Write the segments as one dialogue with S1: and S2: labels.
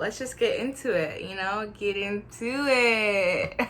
S1: let's just get into it, you know? Get into it.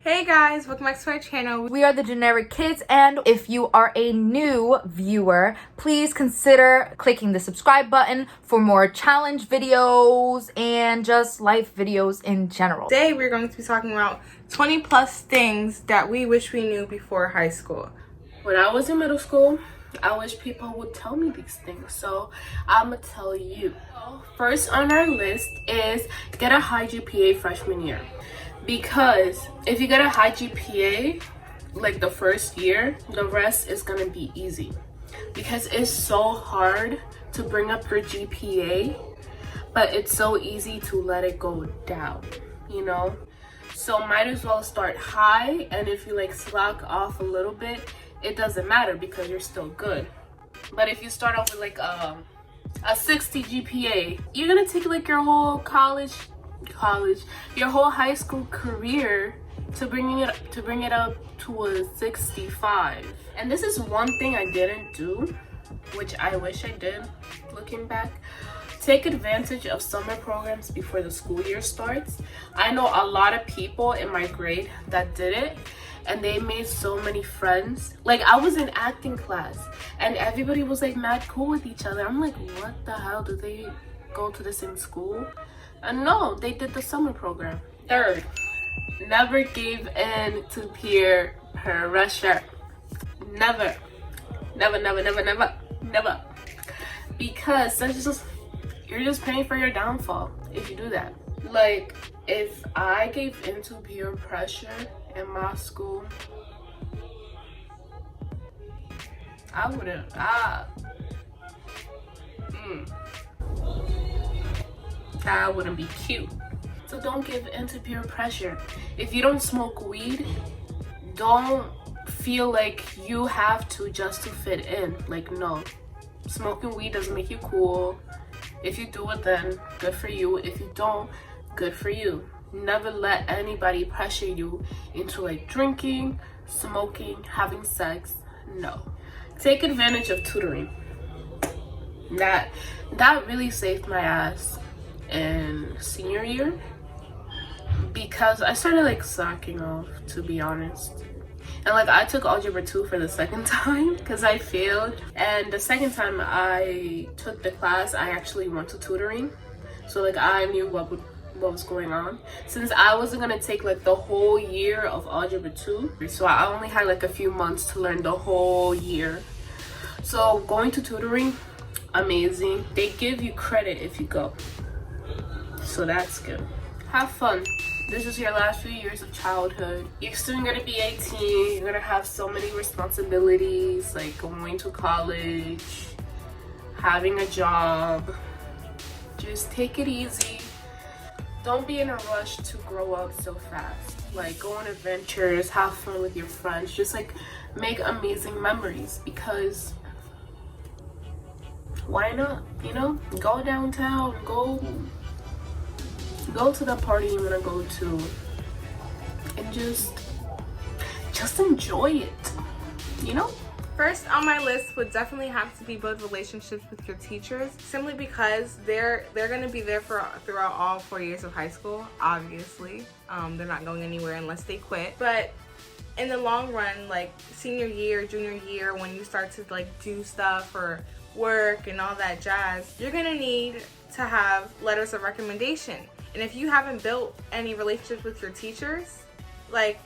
S1: Hey guys, welcome back to our channel. We are the Generic Kids, and if you are a new viewer, please consider clicking the subscribe button for more challenge videos and just life videos in general. Today we're going to be talking about 20 plus things that we wish we knew before high school.
S2: When I was in middle school, I wish people would tell me these things, so I'm gonna tell you. First on our list is get a high GPA freshman year. Because if you get a high GPA, like the first year, the rest is gonna be easy. Because it's so hard to bring up your GPA, but it's so easy to let it go down, you know? So might as well start high, and if you like slack off a little bit, it doesn't matter because you're still good. But if you start off with like a 60 GPA, you're gonna take like your whole your whole high school career to bring it up to a 65. And this is one thing I didn't do, which I wish I did looking back. Take advantage of summer programs before the school year starts. I know a lot of people in my grade that did it, and they made so many friends. Like, I was in acting class and everybody was like mad cool with each other. I'm like, what the hell, do they go to the same school? And no, they did the summer program. Third, never give in to peer pressure. Never. Because you're just paying for your downfall if you do that. Like, if I gave into peer pressure in my school, that wouldn't be cute. So don't give in to peer pressure. If you don't smoke weed, don't feel like you have to just to fit in. Like, no, smoking weed doesn't make you cool. If you do it, then good for you. If you don't, good for you. Never let anybody pressure you into like drinking, smoking, having sex. No. Take advantage of tutoring. That really saved my ass in senior year, because I started like slacking off, to be honest. And like, I took algebra 2 for the second time because I failed, and the second time I took the class I actually went to tutoring, so like I knew what was going on, since I wasn't gonna take like the whole year of algebra 2, so I only had like a few months to learn the whole year. So going to tutoring, amazing. They give you credit if you go, so that's good. Have fun. This is your last few years of childhood. You're soon gonna be 18. You're gonna have so many responsibilities, like going to college, having a job. Just take it easy. Don't be in a rush to grow up so fast. Like, go on adventures, have fun with your friends, just like make amazing memories, because why not? You know, go downtown, go to the party you want to go to, and just enjoy it, you know?
S1: First on my list would definitely have to be build relationships with your teachers, simply because they're going to be there throughout all 4 years of high school. Obviously, they're not going anywhere unless they quit. But in the long run, like senior year, junior year, when you start to like do stuff or work and all that jazz, you're going to need to have letters of recommendation. And if you haven't built any relationships with your teachers, like,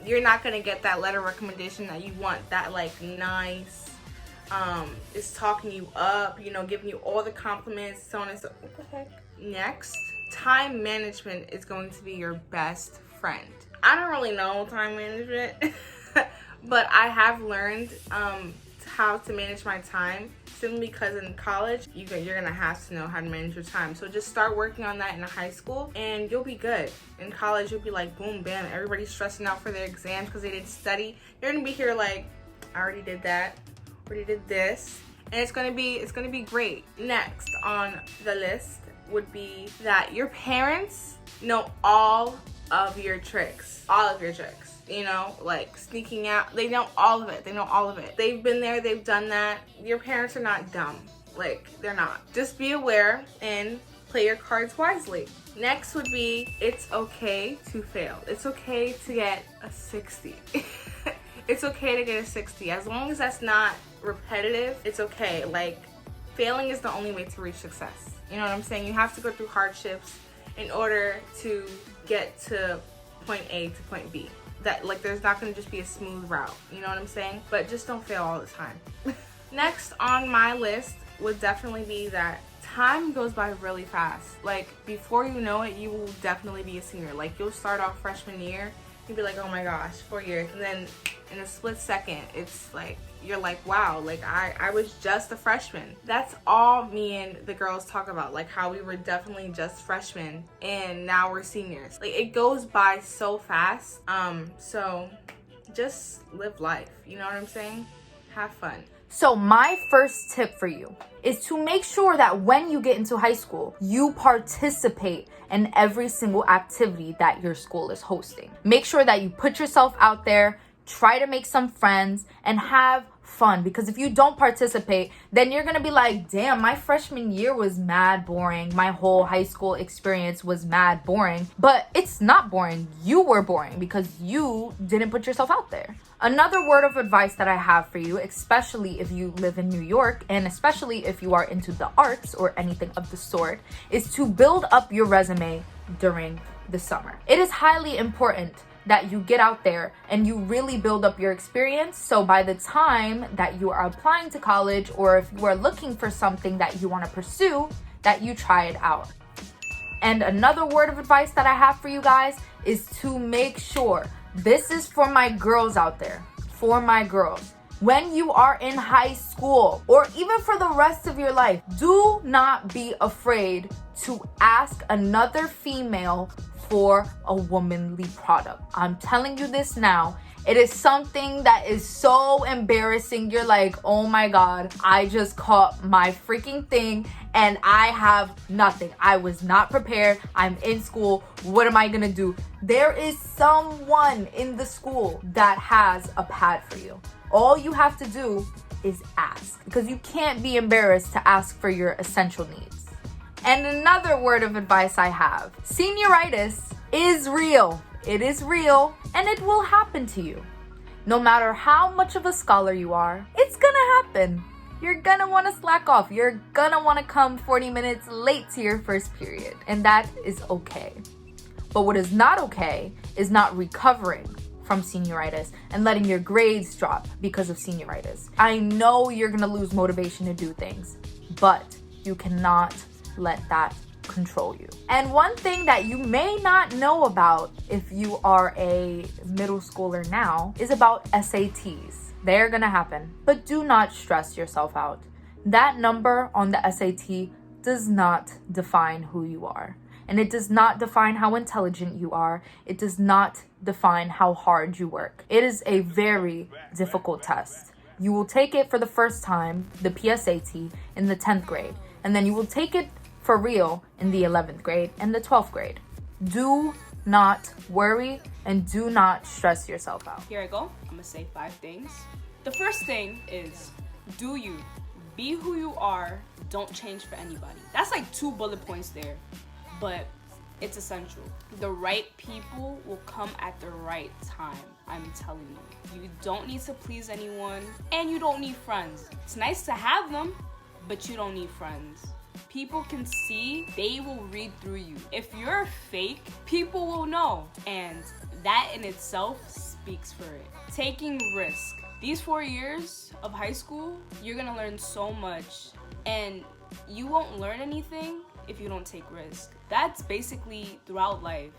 S1: you're not gonna get that letter recommendation that you want, that like nice, is talking you up, you know, giving you all the compliments, so on and so. What the heck? Next, time management is going to be your best friend. I don't really know time management, but I have learned how to manage my time, simply because in college you're gonna have to know how to manage your time. So just start working on that in high school and you'll be good. In college you'll be like boom bam, everybody's stressing out for their exams because they didn't study. You're gonna be here like, I already did that, already did this, and it's gonna be great. Next on the list would be that your parents know all of your tricks. You know, like sneaking out. They know all of it. They've been there, they've done that. Your parents are not dumb. Like, they're not. Just be aware and play your cards wisely. Next would be, it's okay to fail. It's okay to get a 60. It's okay to get a 60. As long as that's not repetitive, it's okay. Like, failing is the only way to reach success. You know what I'm saying? You have to go through hardships in order to get to point A to point B. That, like, there's not gonna just be a smooth route. You know what I'm saying? But just don't fail all the time. Next on my list would definitely be that time goes by really fast. Like, before you know it, you will definitely be a senior. Like, you'll start off freshman year, you'll be like, oh my gosh, 4 years. And then in a split second, it's like, you're like, wow, like I was just a freshman. That's all me and the girls talk about, like how we were definitely just freshmen and now we're seniors. Like, it goes by so fast. So just live life. You know what I'm saying? Have fun.
S3: So my first tip for you is to make sure that when you get into high school, you participate in every single activity that your school is hosting. Make sure that you put yourself out there, try to make some friends, and have fun. Because if you don't participate, then you're gonna be like, damn, my freshman year was mad boring. My whole high school experience was mad boring. But it's not boring. You were boring because you didn't put yourself out there. Another word of advice that I have for you, especially if you live in New York, and especially if you are into the arts or anything of the sort, is to build up your resume during the summer. It is highly important that you get out there and you really build up your experience, so by the time that you are applying to college, or if you are looking for something that you want to pursue, that you try it out. And another word of advice that I have for you guys is to make sure, this is for my girls out there, for my girls, when you are in high school or even for the rest of your life, do not be afraid to ask another female for a womanly product. I'm telling you this now. It is something that is so embarrassing. You're like, oh my God, I just caught my freaking thing and I have nothing. I was not prepared. I'm in school. What am I gonna do? There is someone in the school that has a pad for you. All you have to do is ask, because you can't be embarrassed to ask for your essential needs. And another word of advice I have, senioritis is real. It is real and it will happen to you. No matter how much of a scholar you are, it's gonna happen. You're gonna wanna slack off. You're gonna wanna come 40 minutes late to your first period, and that is okay. But what is not okay is not recovering from senioritis and letting your grades drop because of senioritis. I know you're gonna lose motivation to do things, but you cannot let that control you. And one thing that you may not know about if you are a middle schooler now is about SATs. They're gonna happen, but do not stress yourself out. That number on the SAT does not define who you are. And it does not define how intelligent you are. It does not define how hard you work. It is a very difficult test. You will take it for the first time, the PSAT, in the 10th grade. And then you will take it for real in the 11th grade and the 12th grade. Do not worry and do not stress yourself out.
S4: Here I go. I'm gonna say 5 things. The first thing is, do you. Be who you are. Don't change for anybody. That's like 2 bullet points there, but it's essential. The right people will come at the right time. I'm telling you. You don't need to please anyone, and you don't need friends. It's nice to have them, but you don't need friends. People can see, they will read through you. If you're fake, people will know, and that in itself speaks for it. Taking risk. These 4 years of high school, you're gonna learn so much, and you won't learn anything if you don't take risk. That's basically throughout life.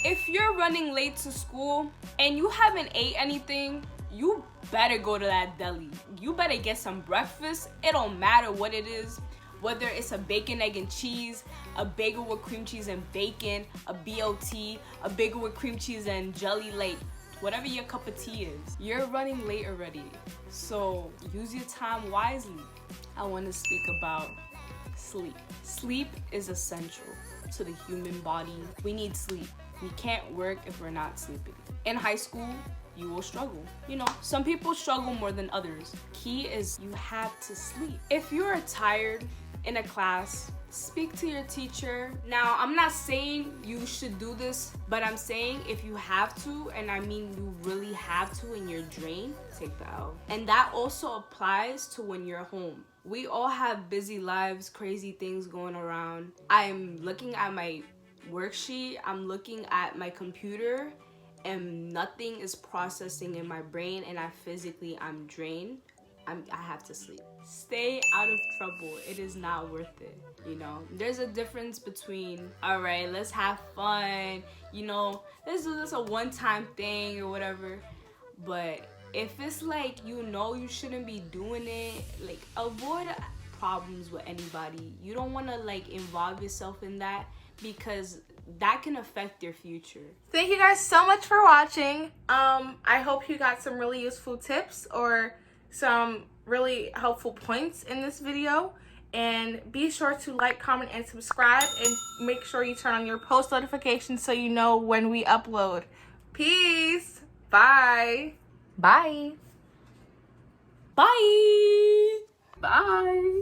S4: If you're running late to school and you haven't ate anything, you better go to that deli. You better get some breakfast. It don't matter what it is. Whether it's a bacon, egg, and cheese, a bagel with cream cheese and bacon, a BLT, a bagel with cream cheese and jelly, like whatever your cup of tea is. You're running late already, so use your time wisely. I want to speak about sleep. Sleep is essential to the human body. We need sleep. We can't work if we're not sleeping. In high school, you will struggle. You know, some people struggle more than others. Key is you have to sleep. If you are tired in a class, speak to your teacher. Now, I'm not saying you should do this, but I'm saying if you have to, and I mean you really have to and you're drained, take the L. And that also applies to when you're home. We all have busy lives, crazy things going around. I'm looking at my worksheet, I'm looking at my computer, and nothing is processing in my brain, and I'm drained. I have to sleep. Stay out of trouble. It is not worth it, you know? There's a difference between, all right, let's have fun, you know, let's do this a one-time thing or whatever. But if it's like, you know, you shouldn't be doing it, like, avoid problems with anybody. You don't want to, like, involve yourself in that, because that can affect your future.
S1: Thank you guys so much for watching. I hope you got some really useful tips or some really helpful points in this video. And be sure to like, comment, and subscribe, and make sure you turn on your post notifications so you know when we upload. Peace. Bye.
S3: Bye.
S4: Bye.
S2: Bye.